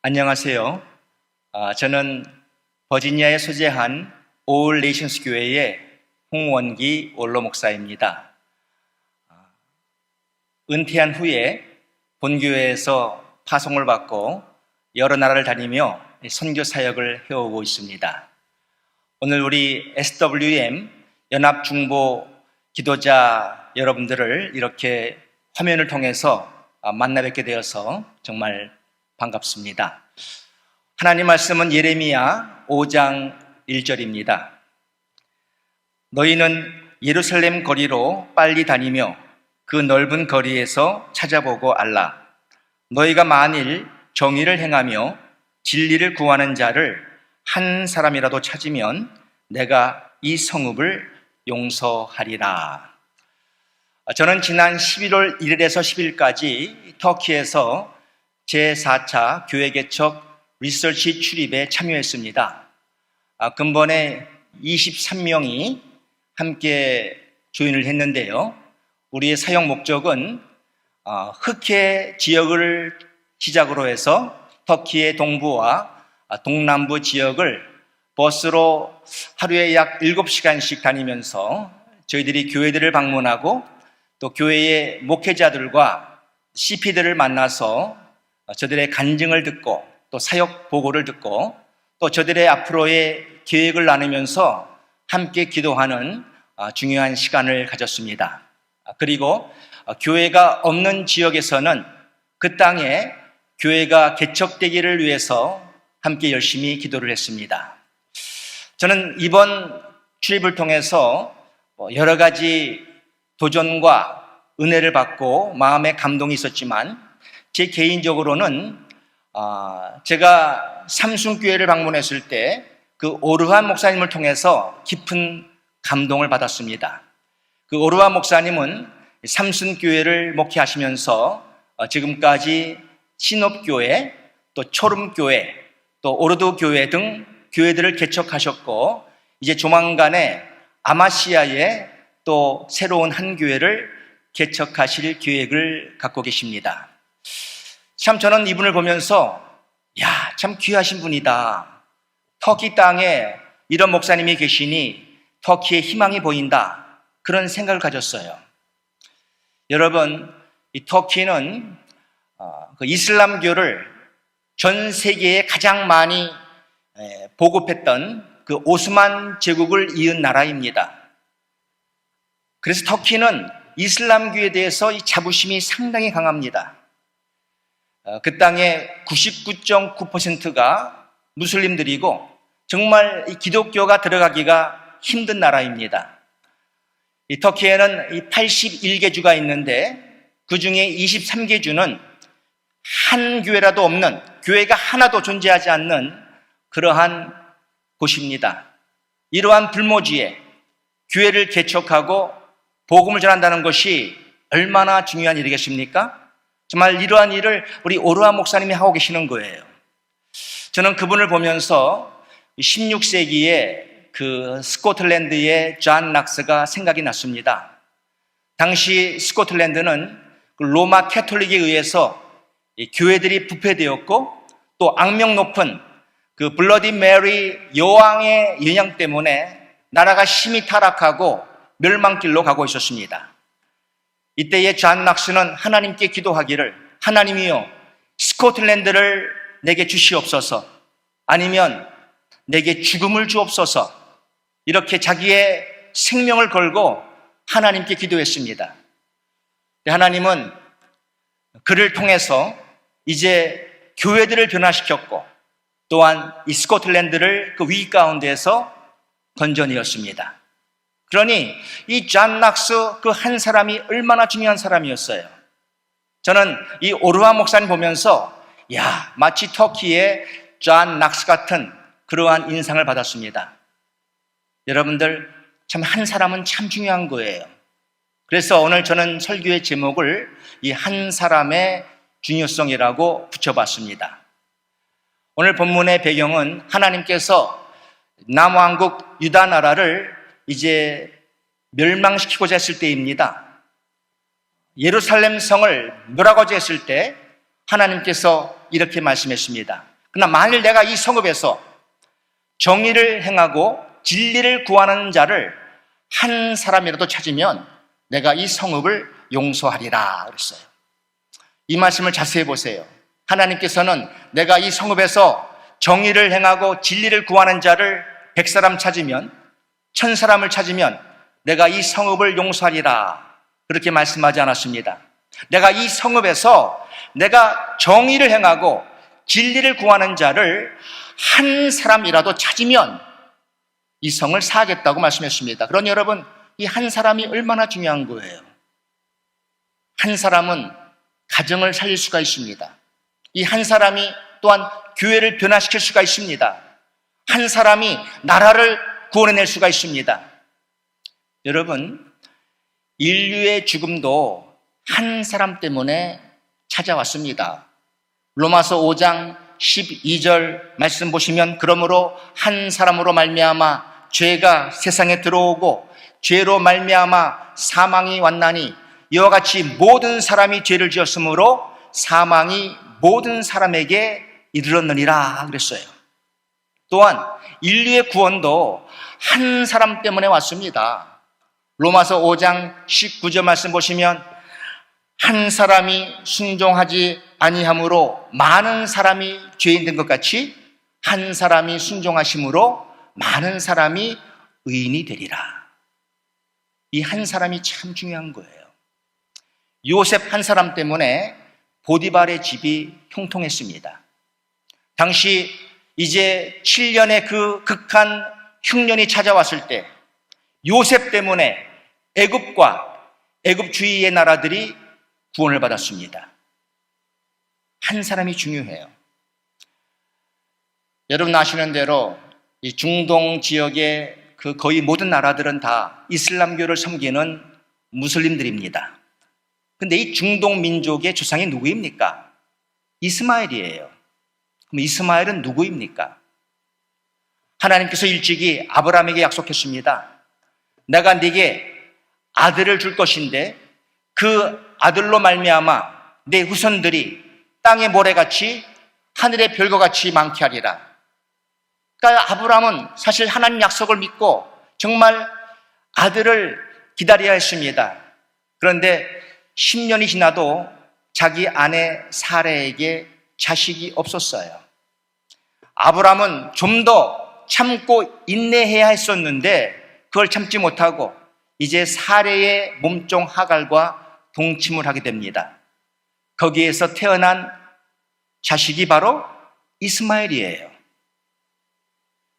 안녕하세요. 저는 버지니아에 소재한 올 네이션스 교회의 홍원기 원로 목사입니다. 은퇴한 후에 본교회에서 파송을 받고 여러 나라를 다니며 선교 사역을 해오고 있습니다. 오늘 우리 SWM 연합중보 기도자 여러분들을 이렇게 화면을 통해서 만나 뵙게 되어서 정말 반갑습니다. 하나님 말씀은 예레미야 5장 1절입니다. 너희는 예루살렘 거리로 빨리 다니며 그 넓은 거리에서 찾아보고 알라. 너희가 만일 정의를 행하며 진리를 구하는 자를 한 사람이라도 찾으면 내가 이 성읍을 용서하리라. 저는 지난 11월 1일에서 10일까지 터키에서 제4차 교회 개척 리서치 출입에 참여했습니다. 근본에 23명이 함께 조인을 했는데요. 우리의 사역 목적은 흑해 지역을 시작으로 해서 터키의 동부와 동남부 지역을 버스로 하루에 약 7시간씩 다니면서 저희들이 교회들을 방문하고 또 교회의 목회자들과 CP들을 만나서 저들의 간증을 듣고 또 사역 보고를 듣고 또 저들의 앞으로의 계획을 나누면서 함께 기도하는 중요한 시간을 가졌습니다. 그리고 교회가 없는 지역에서는 그 땅에 교회가 개척되기를 위해서 함께 열심히 기도를 했습니다. 저는 이번 출입을 통해서 여러 가지 도전과 은혜를 받고 마음에 감동이 있었지만 제 개인적으로는 제가 삼순교회를 방문했을 때 그 오르한 목사님을 통해서 깊은 감동을 받았습니다. 그 오르한 목사님은 삼순교회를 목회하시면서 지금까지 신업교회, 또 초름교회, 또 오르도교회 등 교회들을 개척하셨고 이제 조만간에 아마시아에 또 새로운 한 교회를 개척하실 계획을 갖고 계십니다. 참 저는 이분을 보면서 참 귀하신 분이다. 터키 땅에 이런 목사님이 계시니 터키의 희망이 보인다. 그런 생각을 가졌어요. 여러분, 이 터키는 그 이슬람교를 전 세계에 가장 많이 보급했던 그 오스만 제국을 이은 나라입니다. 그래서 터키는 이슬람교에 대해서 이 자부심이 상당히 강합니다. 그 땅의 99.9%가 무슬림들이고 정말 이 기독교가 들어가기가 힘든 나라입니다. 이 터키에는 이 81개 주가 있는데 그 중에 23개 주는 한 교회라도 없는, 교회가 하나도 존재하지 않는 그러한 곳입니다. 이러한 불모지에 교회를 개척하고 복음을 전한다는 것이 얼마나 중요한 일이겠습니까? 정말 이러한 일을 우리 오르한 목사님이 하고 계시는 거예요. 저는 그분을 보면서 16세기에 그 스코틀랜드의 존 낙스가 생각이 났습니다. 당시 스코틀랜드는 로마 캐톨릭에 의해서 교회들이 부패되었고 또 악명 높은 그 블러디 메리 여왕의 영향 때문에 나라가 심히 타락하고 멸망길로 가고 있었습니다. 이때에 존 낙스는 하나님께 기도하기를, 하나님이여 스코틀랜드를 내게 주시옵소서, 아니면 내게 죽음을 주옵소서, 이렇게 자기의 생명을 걸고 하나님께 기도했습니다. 하나님은 그를 통해서 이제 교회들을 변화시켰고 또한 이 스코틀랜드를 그 위기 가운데에서 건져내었습니다. 그러니 이 존 낙스 그 한 사람이 얼마나 중요한 사람이었어요. 저는 이 오르한 목사님 보면서 마치 터키의 존 낙스 같은 그러한 인상을 받았습니다. 여러분들 참 한 사람은 참 중요한 거예요. 그래서 오늘 저는 설교의 제목을 이 한 사람의 중요성이라고 붙여봤습니다. 오늘 본문의 배경은 하나님께서 남왕국 유다 나라를 이제 멸망시키고자 했을 때입니다. 예루살렘 성을 멸하고자 했을 때 하나님께서 이렇게 말씀했습니다. 그러나 만일 내가 이 성읍에서 정의를 행하고 진리를 구하는 자를 한 사람이라도 찾으면 내가 이 성읍을 용서하리라 그랬어요. 이 말씀을 자세히 보세요. 하나님께서는 내가 이 성읍에서 정의를 행하고 진리를 구하는 자를 100사람 찾으면 1000사람을 찾으면 내가 이 성읍을 용서하리라 그렇게 말씀하지 않았습니다. 내가 이 성읍에서 내가 정의를 행하고 진리를 구하는 자를 한 사람이라도 찾으면 이 성을 사하겠다고 말씀했습니다. 그러니 여러분, 이 한 사람이 얼마나 중요한 거예요. 한 사람은 가정을 살릴 수가 있습니다. 이 한 사람이 또한 교회를 변화시킬 수가 있습니다. 한 사람이 나라를 구원해낼 수가 있습니다. 여러분, 인류의 죽음도 한 사람 때문에 찾아왔습니다. 로마서 5장 12절 말씀 보시면 그러므로 한 사람으로 말미암아 죄가 세상에 들어오고 죄로 말미암아 사망이 왔나니 이와 같이 모든 사람이 죄를 지었으므로 사망이 모든 사람에게 이르렀느니라 그랬어요. 또한 인류의 구원도 한 사람 때문에 왔습니다. 로마서 5장 19절 말씀 보시면 한 사람이 순종하지 아니함으로 많은 사람이 죄인 된 것 같이 한 사람이 순종하심으로 많은 사람이 의인이 되리라. 이 한 사람이 참 중요한 거예요. 요셉 한 사람 때문에 보디발의 집이 형통했습니다. 당시 이제 7년의 그 극한 흉년이 찾아왔을 때 요셉 때문에 애굽과 애굽 주위의 나라들이 구원을 받았습니다. 한 사람이 중요해요. 여러분 아시는 대로 이 중동 지역의 그 거의 모든 나라들은 다 이슬람교를 섬기는 무슬림들입니다. 근데 이 중동 민족의 조상이 누구입니까? 이스마엘이에요. 그럼 이스마엘은 누구입니까? 하나님께서 일찍이 아브라함에게 약속했습니다. 내가 네게 아들을 줄 것인데 그 아들로 말미암아 내 후손들이 땅의 모래같이 하늘의 별과같이 많게 하리라. 그러니까 아브라함은 사실 하나님 약속을 믿고 정말 아들을 기다려야 했습니다. 그런데 10년이 지나도 자기 아내 사레에게 자식이 없었어요. 아브라함은 좀 더 참고 인내해야 했었는데 그걸 참지 못하고 이제 사레의 몸종 하갈과 동침을 하게 됩니다. 거기에서 태어난 자식이 바로 이스마엘이에요.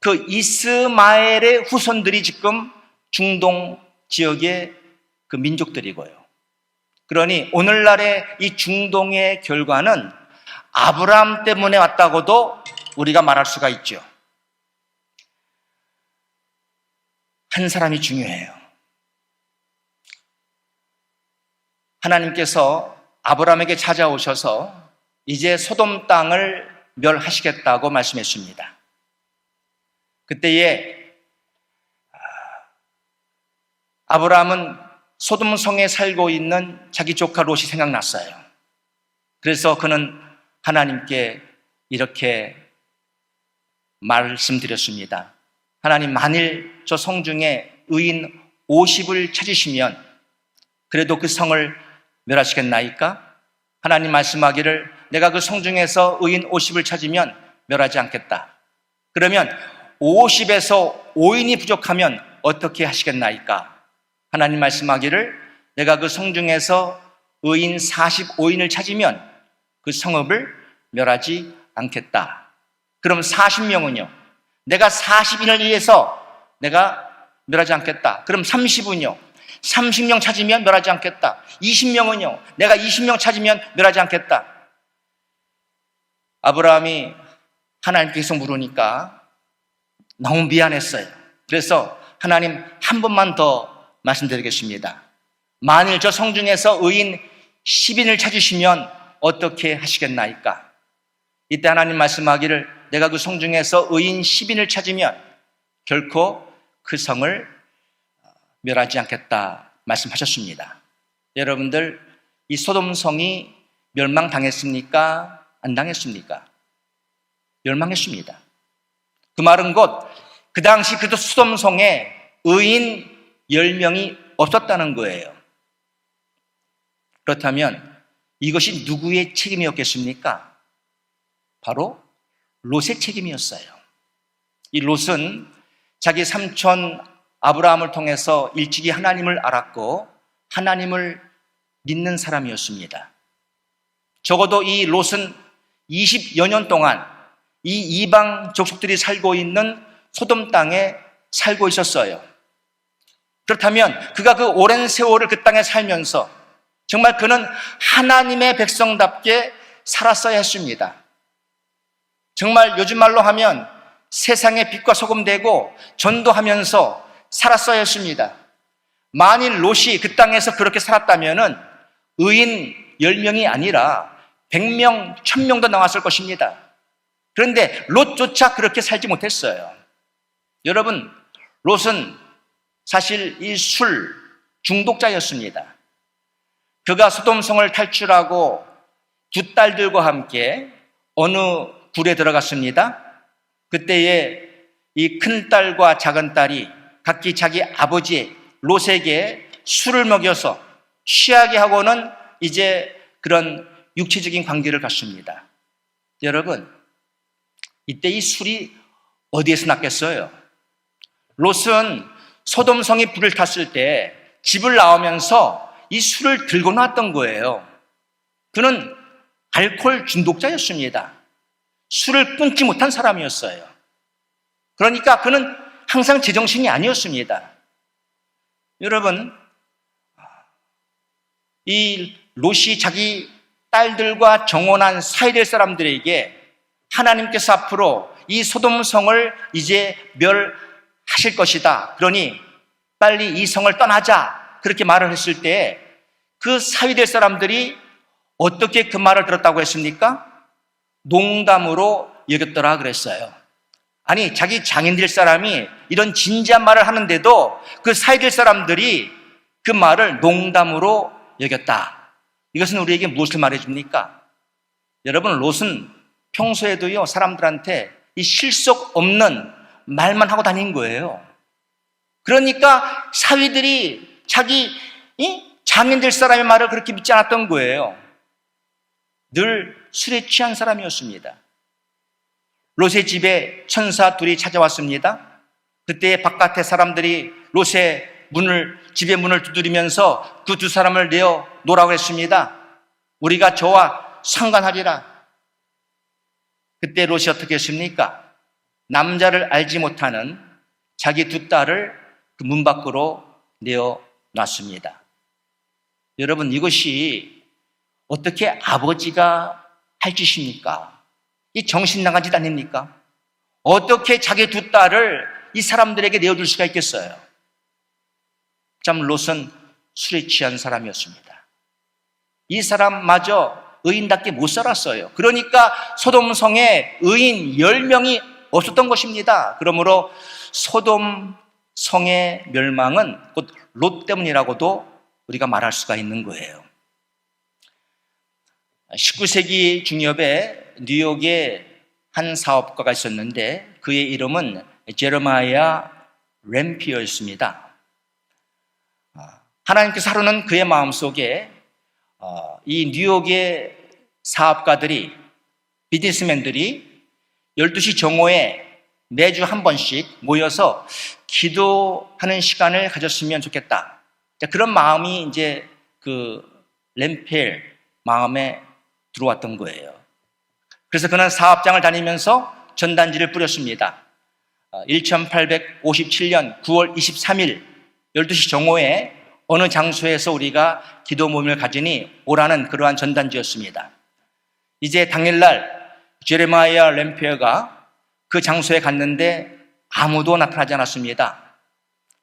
그 이스마엘의 후손들이 지금 중동 지역의 그 민족들이고요. 그러니 오늘날의 이 중동의 결과는 아브라함 때문에 왔다고도 우리가 말할 수가 있죠. 한 사람이 중요해요. 하나님께서 아브라함에게 찾아오셔서 이제 소돔 땅을 멸하시겠다고 말씀했습니다. 그때에 아브라함은 소돔 성에 살고 있는 자기 조카 롯이 생각났어요. 그래서 그는 하나님께 이렇게 말씀드렸습니다. 하나님, 만일 저 성 중에 의인 50을 찾으시면 그래도 그 성을 멸하시겠나이까? 하나님 말씀하기를 내가 그 성 중에서 의인 50을 찾으면 멸하지 않겠다. 그러면 50에서 5인이 부족하면 어떻게 하시겠나이까? 하나님 말씀하기를 내가 그 성 중에서 의인 45인을 찾으면 그 성읍을 멸하지 않겠다. 그럼 40명은요? 내가 40인을 위해서 내가 멸하지 않겠다. 그럼 30은요? 30명 찾으면 멸하지 않겠다. 20명은요? 내가 20명 찾으면 멸하지 않겠다. 아브라함이 하나님께서 물으니까 너무 미안했어요. 그래서 하나님 한 번만 더 말씀드리겠습니다. 만일 저 성 중에서 의인 10인을 찾으시면 어떻게 하시겠나이까? 이때 하나님 말씀하기를 내가 그 성 중에서 의인 10인을 찾으면 결코 그 성을 멸하지 않겠다 말씀하셨습니다. 여러분들, 이 소돔 성이 멸망당했습니까? 안 당했습니까? 멸망했습니다. 그 말은 곧 그 당시 그도 소돔성에 의인 10명이 없었다는 거예요. 그렇다면 이것이 누구의 책임이었겠습니까? 바로 롯의 책임이었어요. 이 롯은 자기 삼촌 아브라함을 통해서 일찍이 하나님을 알았고 하나님을 믿는 사람이었습니다. 적어도 이 롯은 20여 년 동안 이 이방 족속들이 살고 있는 소돔 땅에 살고 있었어요. 그렇다면 그가 그 오랜 세월을 그 땅에 살면서 정말 그는 하나님의 백성답게 살았어야 했습니다. 정말 요즘 말로 하면 세상의 빛과 소금 되고 전도하면서 살았어야 했습니다. 만일 롯이 그 땅에서 그렇게 살았다면 의인 10명이 아니라 100명, 1000명도 나왔을 것입니다. 그런데 롯조차 그렇게 살지 못했어요. 여러분, 롯은 사실 이 술 중독자였습니다. 그가 소돔성을 탈출하고 두 딸들과 함께 어느 굴에 들어갔습니다. 그때에 이 큰 딸과 작은 딸이 각기 자기 아버지 롯에게 술을 먹여서 취하게 하고는 이제 그런 육체적인 관계를 갖습니다. 여러분, 이때 이 술이 어디에서 났겠어요? 롯은 소돔성이 불을 탔을 때 집을 나오면서 이 술을 들고 나왔던 거예요. 그는 알코올 중독자였습니다. 술을 끊지 못한 사람이었어요. 그러니까 그는 항상 제정신이 아니었습니다. 여러분, 이 롯이 자기 딸들과 정혼한 사이될 사람들에게 하나님께서 앞으로 이 소돔성을 이제 멸하실 것이다. 그러니 빨리 이 성을 떠나자. 그렇게 말을 했을 때 그 사위될 사람들이 어떻게 그 말을 들었다고 했습니까? 농담으로 여겼더라 그랬어요. 아니, 자기 장인될 사람이 이런 진지한 말을 하는데도 그 사위될 사람들이 그 말을 농담으로 여겼다. 이것은 우리에게 무엇을 말해줍니까? 여러분, 롯은 평소에도요, 사람들한테 이 실속 없는 말만 하고 다닌 거예요. 그러니까 사위들이 자기 장인될 사람의 말을 그렇게 믿지 않았던 거예요. 늘 술에 취한 사람이었습니다. 롯의 집에 천사 둘이 찾아왔습니다. 그때 바깥에 사람들이 롯의 집의 문을 두드리면서 그 두 사람을 내어 놓으라고 했습니다. 우리가 저와 상관하리라. 그때 롯이 어떻게 했습니까? 남자를 알지 못하는 자기 두 딸을 그 문 밖으로 내어 놨습니다. 여러분, 이것이 어떻게 아버지가 할 짓입니까? 이 정신 나간 짓 아닙니까? 어떻게 자기 두 딸을 이 사람들에게 내어줄 수가 있겠어요? 참, 롯은 술에 취한 사람이었습니다. 이 사람마저 의인답게 못 살았어요. 그러니까 소돔성에 의인 10명이 없었던 것입니다. 그러므로 소돔성의 멸망은 곧 롯 때문이라고도 우리가 말할 수가 있는 거예요. 19세기 중엽에 뉴욕에 한 사업가가 있었는데 그의 이름은 제레마이아 램피어였습니다. 하나님께서 하루는 그의 마음속에 이 뉴욕의 사업가들이, 비즈니스맨들이 12시 정오에 매주 한 번씩 모여서 기도하는 시간을 가졌으면 좋겠다. 그런 마음이 이제 그 램펠 마음에 들어왔던 거예요. 그래서 그는 사업장을 다니면서 전단지를 뿌렸습니다. 1857년 9월 23일 12시 정오에 어느 장소에서 우리가 기도 모임을 가지니 오라는 그러한 전단지였습니다. 이제 당일날 제레마이아 램페어가 그 장소에 갔는데 아무도 나타나지 않았습니다.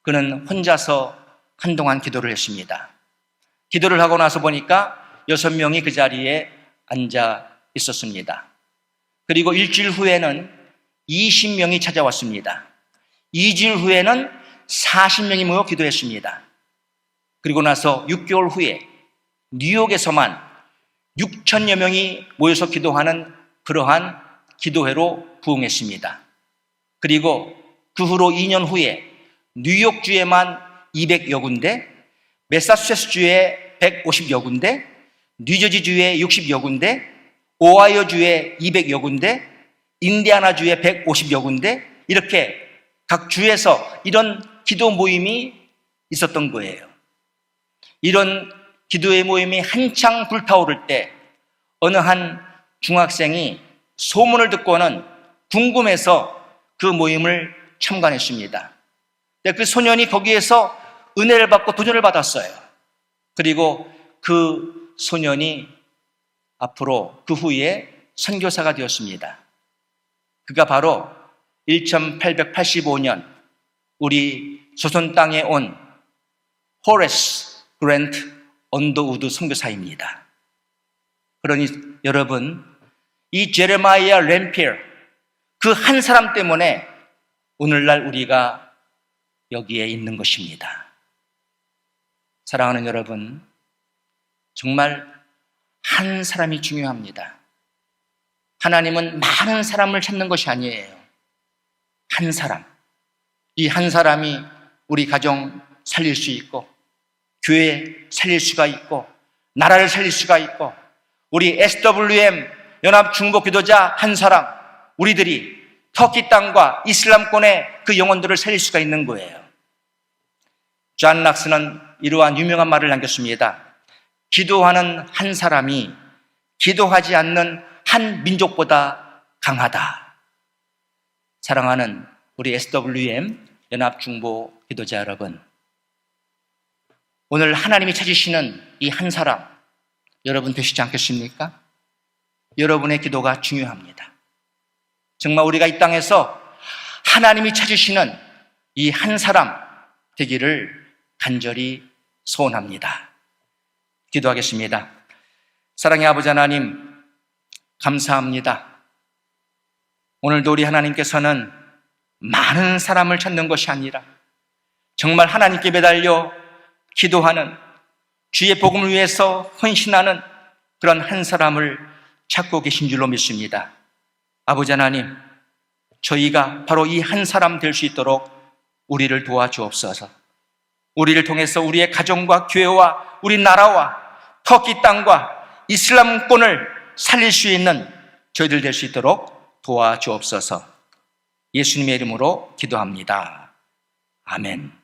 그는 혼자서 한동안 기도를 했습니다. 기도를 하고 나서 보니까 6명이 그 자리에 앉아 있었습니다. 그리고 일주일 후에는 20명이 찾아왔습니다. 2주일 후에는 40명이 모여 기도했습니다. 그리고 나서 6개월 후에 뉴욕에서만 6천여 명이 모여서 기도하는 그러한 기도회로 부흥했습니다. 그리고 그 후로 2년 후에 뉴욕주에만 200여 군데, 매사추세츠주에 150여 군데, 뉴저지주에 60여 군데, 오하이오주에 200여 군데, 인디아나주에 150여 군데, 이렇게 각 주에서 이런 기도 모임이 있었던 거예요. 이런 기도의 모임이 한창 불타오를 때 어느 한 중학생이 소문을 듣고는 궁금해서 그 모임을 참관했습니다. 근데 그 소년이 거기에서 은혜를 받고 도전을 받았어요. 그리고 그 소년이 앞으로 그 후에 선교사가 되었습니다. 그가 바로 1885년 우리 조선 땅에 온 호레스 그랜트 언더우드 선교사입니다. 그러니 여러분, 이 제레마이아 램필 그 한 사람 때문에 오늘날 우리가 여기에 있는 것입니다. 사랑하는 여러분, 정말 한 사람이 중요합니다. 하나님은 많은 사람을 찾는 것이 아니에요. 한 사람. 이 한 사람이 우리 가정 살릴 수 있고, 교회 살릴 수가 있고, 나라를 살릴 수가 있고, 우리 SWM 연합중보기도자 한 사람, 우리들이 터키 땅과 이슬람권의 그 영혼들을 살릴 수가 있는 거예요. 존 락스는 이러한 유명한 말을 남겼습니다. 기도하는 한 사람이 기도하지 않는 한 민족보다 강하다. 사랑하는 우리 SWM 연합중보기도자 여러분, 오늘 하나님이 찾으시는 이 한 사람, 여러분 되시지 않겠습니까? 여러분의 기도가 중요합니다. 정말 우리가 이 땅에서 하나님이 찾으시는 이 한 사람 되기를 간절히 소원합니다. 기도하겠습니다. 사랑의 아버지 하나님, 감사합니다. 오늘도 우리 하나님께서는 많은 사람을 찾는 것이 아니라 정말 하나님께 매달려 기도하는, 주의 복음을 위해서 헌신하는 그런 한 사람을 찾고 계신 줄로 믿습니다. 아버지 하나님, 저희가 바로 이 한 사람 될 수 있도록 우리를 도와주옵소서. 우리를 통해서 우리의 가정과 교회와 우리 나라와 터키 땅과 이슬람권을 살릴 수 있는 저희들 될 수 있도록 도와주옵소서. 예수님의 이름으로 기도합니다. 아멘.